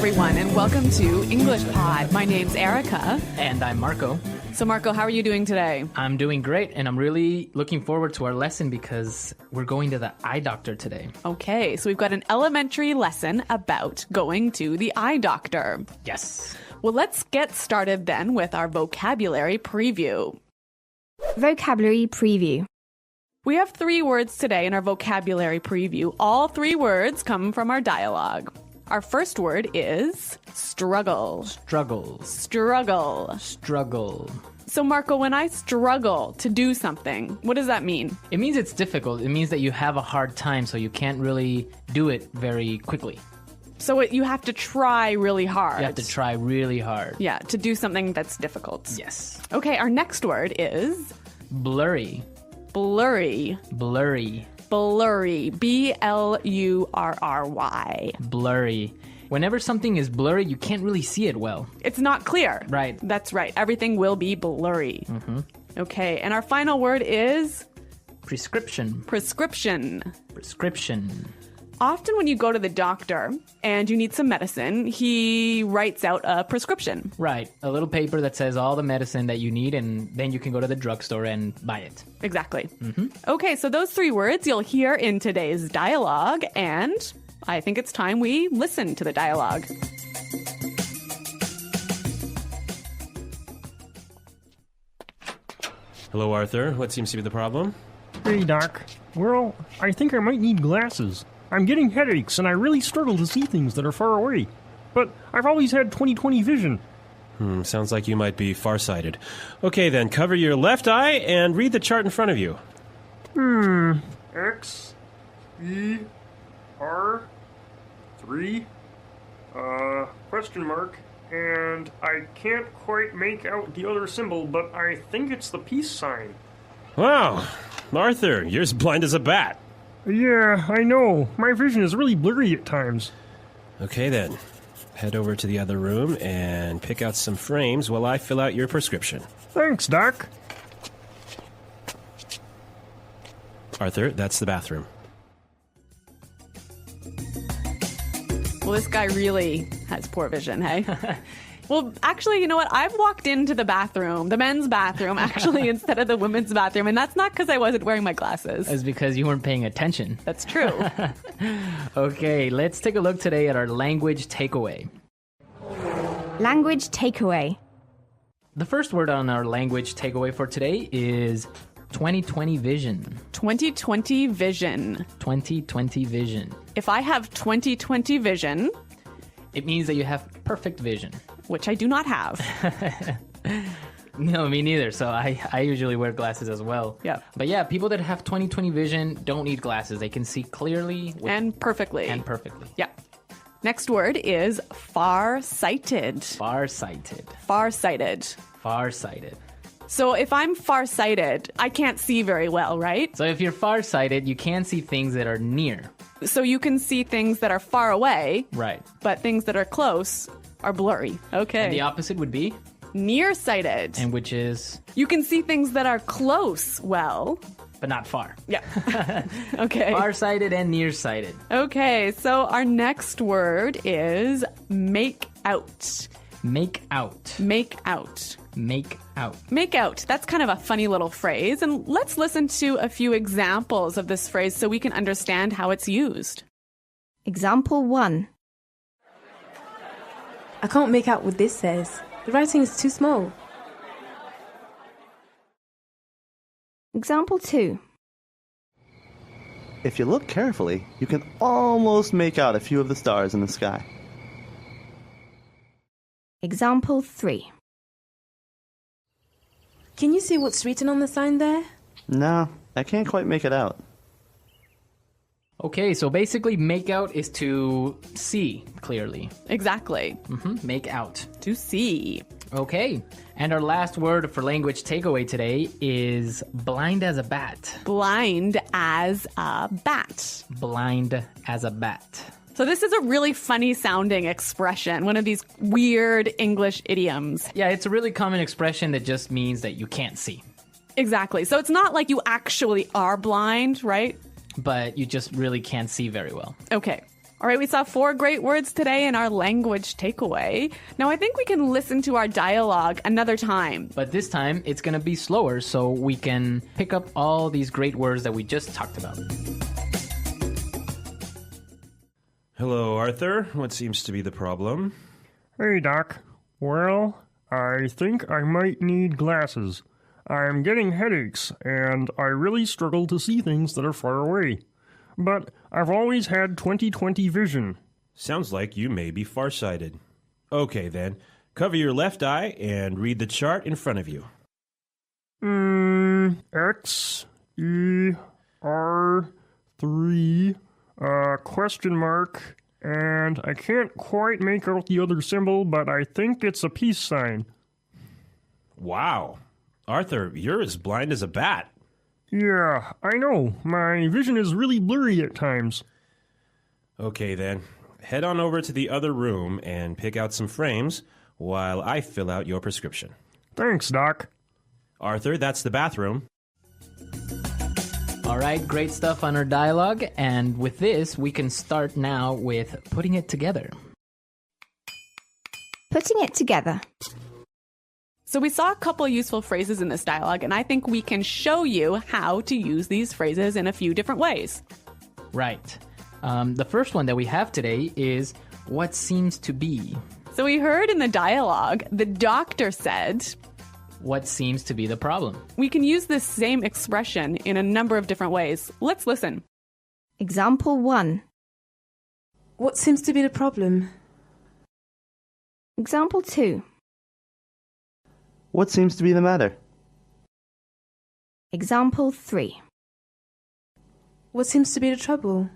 everyone, and welcome to English Pod. My name's Erica. And I'm Marco. So, Marco, how are you doing today? I'm doing great, and I'm really looking forward to our lesson because we're going to the eye doctor today. Okay, so we've got an elementary lesson about going to the eye doctor. Yes. Well, let's get started then with our vocabulary preview. Vocabulary preview. We have 3 words today in our vocabulary preview. All 3 words come from our dialogue. Our first word is struggle. Struggles. Struggle. Struggle. So, Marco, when I struggle to do something, what does that mean? It means it's difficult. It means that you have a hard time, so you can't really do it very quickly. So you have to try really hard. You have to try really hard. Yeah, to do something that's difficult. Yes. Okay, our next word is Blurry. blurry. Blurry. Blurry. B-L-U-R-R-Y. Blurry. Whenever something is blurry, you can't really see it well. It's not clear. Right. That's right. Everything will be blurry. Okay, and our final word is Prescription. prescription. Prescription. Often when you go to the doctor and you need some medicine, he writes out a prescription. Right. A little paper that says all the medicine that you need, and then you can go to the drugstore and buy it. Exactly. Okay, so those 3 words you'll hear in today's dialogue, and I think it's time we listen to the dialogue. Hello, Arthur. What seems to be the problem? Hey, Doc. Well, I think I might need glasses. I'm getting headaches, and I really struggle to see things that are far away. But I've always had 20/20 vision. Sounds like you might be farsighted. Okay, then, cover your left eye and read the chart in front of you. X, E, R, 3, question mark, and I can't quite make out the other symbol, but I think it's the peace sign. Wow, Arthur, you're as blind as a bat. Yeah, I know. My vision is really blurry at times. Okay, then. Head over to the other room and pick out some frames while I fill out your prescription. Thanks, Doc. Arthur, that's the bathroom. Well, this guy really has poor vision, hey? Well, actually, you know what? I've walked into the bathroom, the men's bathroom, actually, instead of the women's bathroom, and that's not because I wasn't wearing my glasses. It's because you weren't paying attention. That's true. Okay, let's take a look today at our language takeaway. Language takeaway. The first word on our language takeaway for today is 20/20 vision. 20/20 vision. 20/20 vision. If I have 20/20 vision, It means that you have perfect vision. which I do not have. No, me neither. So I usually wear glasses as well. Yeah. But yeah, people that have 20/20 vision don't need glasses. They can see clearly And perfectly. and perfectly. Yeah. Next word is far-sighted. Farsighted. Far-sighted. Farsighted. So if I'm far-sighted, I can't see very well, right? So if you're farsighted, you can see things that are near. So you can see things that are far away, Right. but things that are close are blurry. Okay. And the opposite would be, Nearsighted. and which is, You can see things that are close well. but not far. Yeah. Okay. Farsighted and nearsighted. Okay, so our next word is make out. Make out. Make out. Make out. Make out. That's kind of a funny little phrase. And let's listen to a few examples of this phrase so we can understand how it's used. Example 1. I can't make out what this says. The writing is too small. Example 2. If you look carefully, you can almost make out a few of the stars in the sky. Example 3. Can you see what's written on the sign there? No, I can't quite make it out. Okay, so basically make out is to see clearly. Exactly. Make out. To see. Okay, and our last word for language takeaway today is blind as a bat. Blind as a bat. Blind as a bat. So this is a really funny sounding expression, one of these weird English idioms. Yeah, it's a really common expression that just means that you can't see. Exactly. So it's not like you actually are blind, right? But you just really can't see very well. Okay. All right, we saw 4 great words today in our language takeaway. Now, I think we can listen to our dialogue another time. But this time, it's going to be slower so we can pick up all these great words that we just talked about. Hello, Arthur. What seems to be the problem? Hey, Doc. Well, I think I might need glasses. I'm getting headaches, and I really struggle to see things that are far away. But I've always had 20/20 vision. Sounds like you may be farsighted. Okay, then. Cover your left eye and read the chart in front of you. X, E, R, 3, question mark, and I can't quite make out the other symbol, but I think it's a peace sign. Wow. Arthur, you're as blind as a bat. Yeah, I know. My vision is really blurry at times. Okay, then. Head on over to the other room and pick out some frames while I fill out your prescription. Thanks, Doc. Arthur, that's the bathroom. All right, great stuff on our dialogue. And with this, we can start now with putting it together. Putting it together. So we saw a couple useful phrases in this dialogue, and I think we can show you how to use these phrases in a few different ways. Right. The first one that we have today is what seems to be. So we heard in the dialogue, the doctor said, What seems to be the problem? we can use this same expression in a number of different ways. Let's listen. Example 1. What seems to be the problem? Example 2. What seems to be the matter? Example 3. What seems to be the trouble?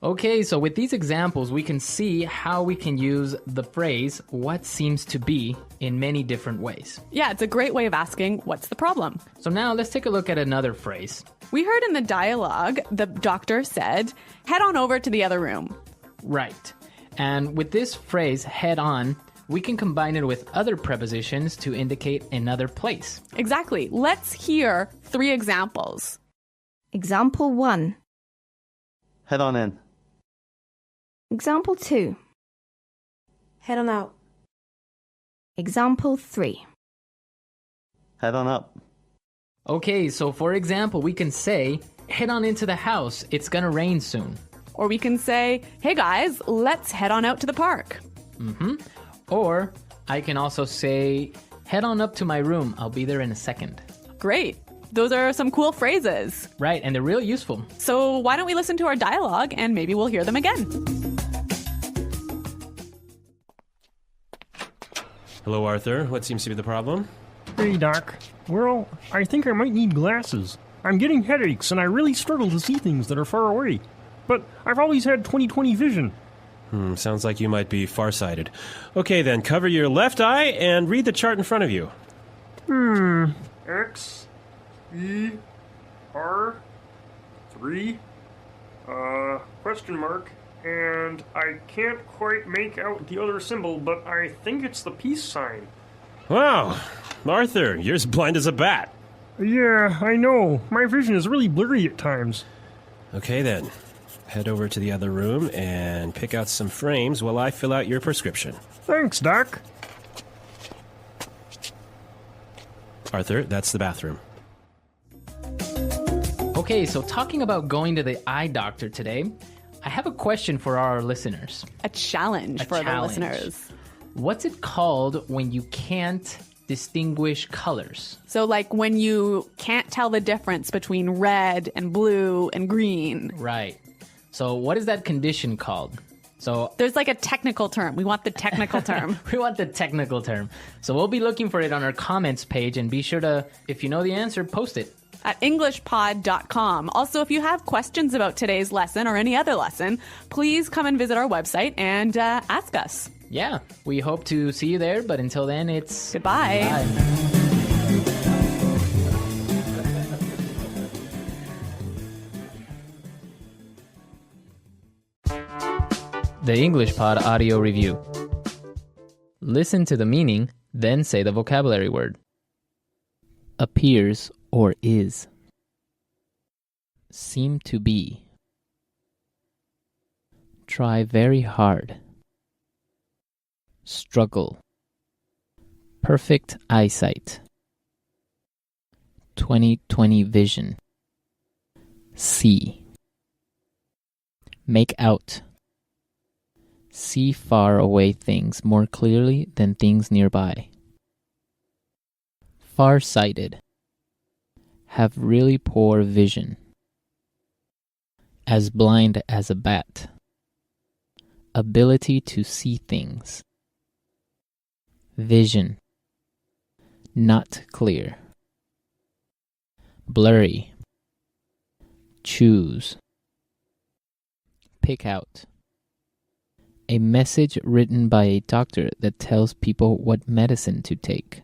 Okay, so with these examples, we can see how we can use the phrase what seems to be in many different ways. Yeah, it's a great way of asking, what's the problem? So now let's take a look at another phrase. We heard in the dialogue, the doctor said, head on over to the other room. Right. And with this phrase, head on, we can combine it with other prepositions to indicate another place. Exactly. Let's hear 3 examples. Example 1. Head on in. Example 2. Head on out. Example 3. Head on up. Okay, so for example, we can say, head on into the house, it's gonna rain soon. Or we can say, hey guys, let's head on out to the park. Or I can also say, head on up to my room, I'll be there in a second. Great. Those are some cool phrases. Right, and they're real useful. So why don't we listen to our dialogue and maybe we'll hear them again. Hello, Arthur. What seems to be the problem? Hey, Doc. Well, I think I might need glasses. I'm getting headaches, and I really struggle to see things that are far away. But I've always had 20/20 vision. Sounds like you might be farsighted. Okay, then. Cover your left eye and read the chart in front of you. X, E, R, 3, question mark, and I can't quite make out the other symbol, but I think it's the peace sign. Wow. Arthur, you're as blind as a bat. Yeah, I know. My vision is really blurry at times. Okay, then. Head over to the other room and pick out some frames while I fill out your prescription. Thanks, Doc. Arthur, that's the bathroom. Okay, so talking about going to the eye doctor today, I have a question for our listeners. A challenge for challenge. the listeners. What's it called when you can't distinguish colors? So like when you can't tell the difference between red and blue and green. Right. So what is that condition called? So There's like a technical term. We want the technical term. we want the technical term. So we'll be looking for it on our comments page, and be sure to, if you know the answer, post it. At englishpod.com. Also, if you have questions about today's lesson or any other lesson, please come and visit our website and ask us. Yeah, we hope to see you there, but until then, it's Goodbye. Bye. The English Pod Audio Review. Listen to the meaning, then say the vocabulary word. Appears or is. Seem to be. Try very hard. Struggle. Perfect eyesight. 20/20 vision. See. Make out. See far away things more clearly than things nearby. Far-sighted. Have really poor vision. As blind as a bat. Ability to see things. Vision. Not clear. Blurry. Choose. Pick out. A message written by a doctor that tells people what medicine to take.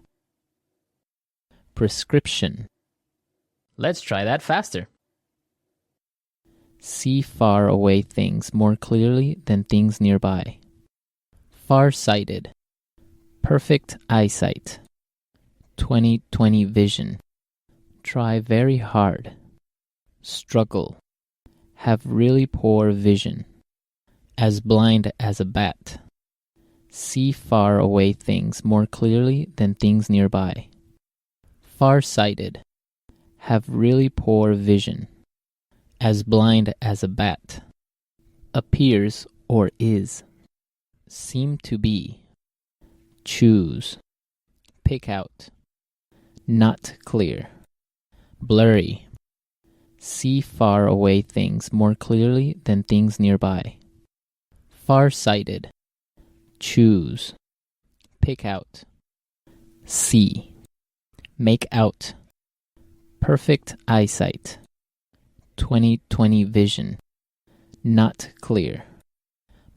Prescription. Let's try that faster. See far away things more clearly than things nearby. Far-sighted. Perfect eyesight. 20/20 vision. Try very hard. Struggle. Have really poor vision. As blind as a bat. See far away things more clearly than things nearby. Far-sighted. Have really poor vision. As blind as a bat. Appears or is. Seem to be. Choose. Pick out. Not clear. Blurry. See far away things more clearly than things nearby. Far-sighted. Choose. Pick out. See. Make out. Perfect eyesight. 20/20 vision. Not clear.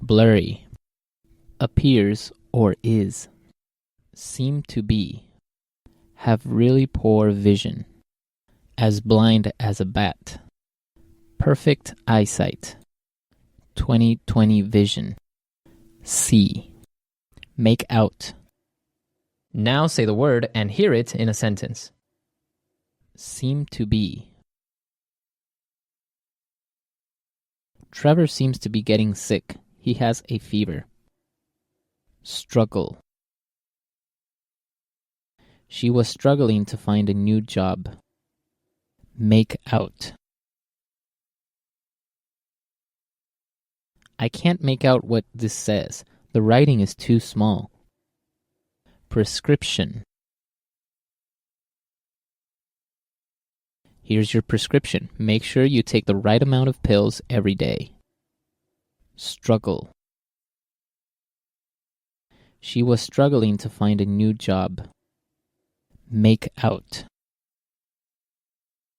Blurry. Appears or is. Seem to be. Have really poor vision. As blind as a bat. Perfect eyesight. 20/20 vision. See. Make out. Now say the word and hear it in a sentence. Seem to be. Trevor seems to be getting sick. He has a fever. Struggle. She was struggling to find a new job. Make out. I can't make out what this says. The writing is too small. Prescription. Here's your prescription. Make sure you take the right amount of pills every day. Struggle. She was struggling to find a new job. Make out.